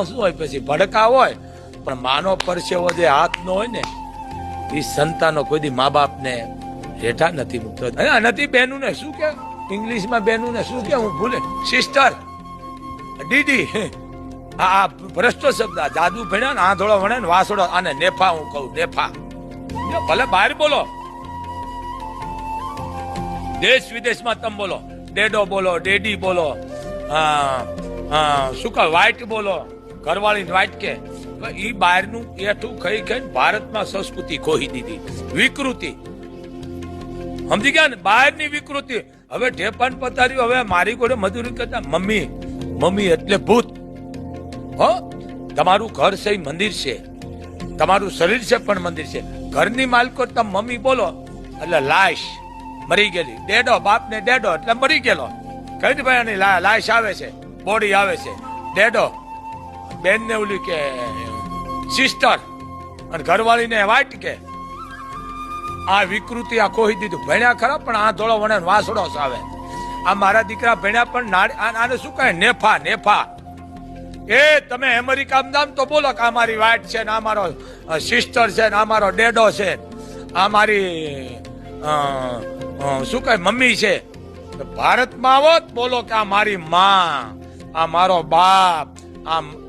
શું હોય પછી ભડકા હોય, પણ માનો પરસેવો જે હાથ નો હોય ને એ સંતાનો કોઈ દી મા બાપ ને હેઠા નથી મૂકતો. નથી બેનું ને શું કે ઇંગ્લિશમાં બેનું ને શું કે હું ભૂલે સિસ્ટર ડીડી આ ભ્રષ્ટો શબ્દ જાદુ ભણ્યા ને આંધળો ભણે ને વાસડો આને નેફા હું કહું નેફા. ભલે બહાર બોલો દેશ વિદેશમાં તમે બોલો ડેડો બોલો ડેડી બોલો શું કહે વ્હાઈટ બોલો ઘરવાળી વ્હાઈટ કે ઈ બહારનું એઠું ખાઈ ખાઈને ભારતમાં સંસ્કૃતિ ખોઈ દીધી વિકૃતિ સમજી ગયા ને બહારની વિકૃતિ. હવે ઢેપાન પતાર્યું હવે મારી જોડે મજૂરી કરતા મમ્મી મમ્મી એટલે ભૂત. હો તમારું ઘર છે મંદિર છે, તમારું શરીર છે પણ મંદિર છે. ઘરની માલકો તમે મમ્મી બોલો એટલે લાશ મરી ગયેલી, ડેડો બાપ ને ડેડો એટલે મરી ગયેલો. કઈ ભાઈ લાશ આવે છે બોડી આવે છે ડેડો બેન ને ઓલી કે સિસ્ટર અને ઘરવાળી ને વાઈટ કે આ વિકૃતિ આ કોહી દીધું. ભણ્યા ખરા પણ આ ધોળો વણે વાસડો આવે. આ મારા દીકરા ભણ્યા પણ આને શું કહે નેફા નેફા. એ તમે અમેરિકામાં જામ તો બોલો કે આ મારી વાઈટ છે ને આ મારો સિસ્ટર છે ને આ મારો ડેડો છે આ મારી શું કહે મમ્મી છે. ભારતમાં આવો બોલો કે આ મારી માં આ મારો બાપ આ